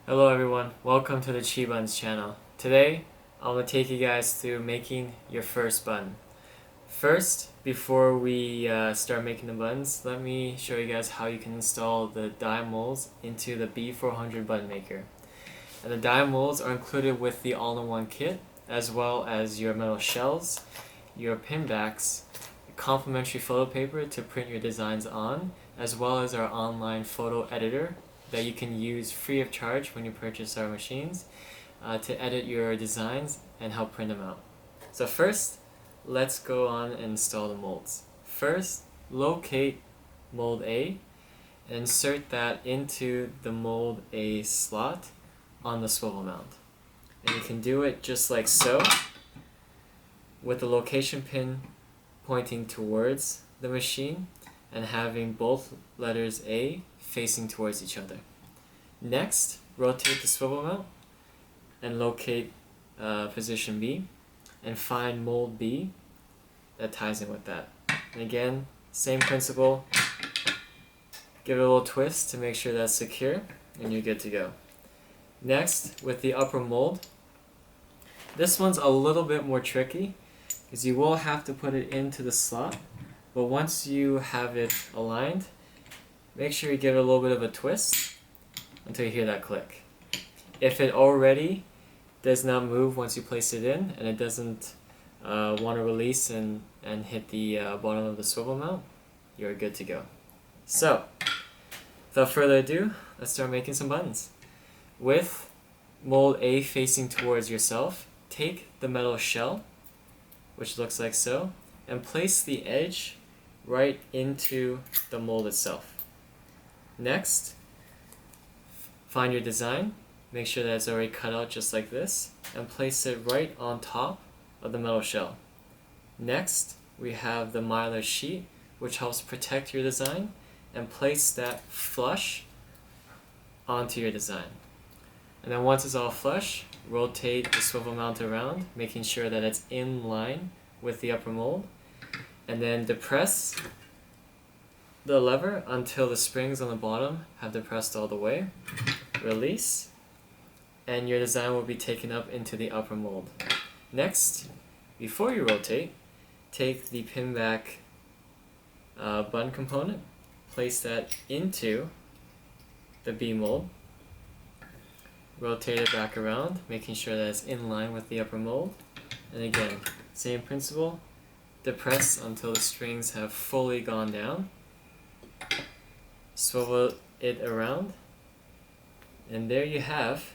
Hello everyone, welcome to the ChiButtons channel. Today, I'm going to take you guys through making your first button. First, before we start making the buttons, let me show you guys how you can install the die molds into the B400 Button Maker. And the die molds are included with the all-in-one kit, as well as your metal shells, your pin backs, complimentary photo paper to print your designs on, as well as our online photo editor that you can use free of charge when you purchase our machines to edit your designs and help print them out. So first, let's go on and install the molds. First, locate mold A and insert that into the mold A slot on the swivel mount. And you can do it just like so, with the location pin pointing towards the machine and having both letters A facing towards each other. Next, rotate the swivel mount and locate position B and find mold B that ties in with that. And again, same principle, give it a little twist to make sure that's secure and you're good to go. Next, with the upper mold, this one's a little bit more tricky because you will have to put it into the slot, but once you have it aligned, make sure you give it a little bit of a twist until you hear that click. If it already does not move once you place it in and it doesn't want to release and hit the bottom of the swivel mount, you're good to go. So, without further ado, let's start making some buttons. With mold A facing towards yourself, take the metal shell, which looks like so, and place the edge right into the mold itself. Next, find your design, make sure that it's already cut out just like this, and place it right on top of the metal shell. Next, we have the mylar sheet, which helps protect your design, and place that flush onto your design. And then once it's all flush, rotate the swivel mount around, making sure that it's in line with the upper mold, and then depress the lever until the springs on the bottom have depressed all the way. Release, and your design will be taken up into the upper mold. Next, before you rotate, take the pin back button component, place that into the B mold, rotate it back around, making sure that it's in line with the upper mold, and again, same principle, depress until the strings have fully gone down, swivel it around, and there you have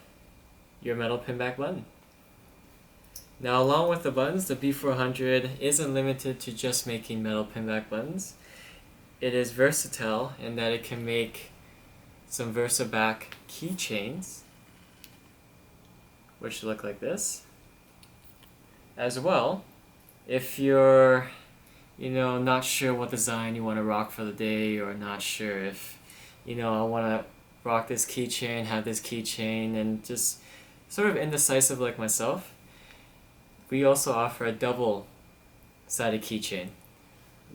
your metal pin back button. Now, along with the buttons, the B400 isn't limited to just making metal pin back buttons. It is versatile in that it can make some VersaBack keychains, which look like this. As well, if you're not sure what design you want to rock for the day, or not sure if I want to rock this keychain, have this keychain, and just sort of indecisive like myself, we also offer a double-sided keychain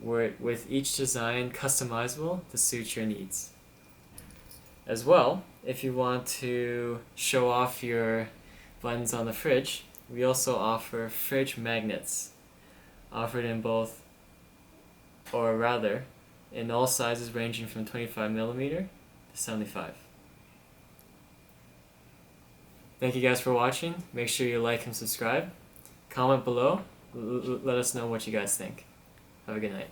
with each design customizable to suit your needs. As well, if you want to show off your buttons on the fridge, we also offer fridge magnets, offered in both, or rather, in all sizes ranging from 25mm to 75. Thank you guys for watching. Make sure you like and subscribe. Comment below. Let us know what you guys think. Have a good night.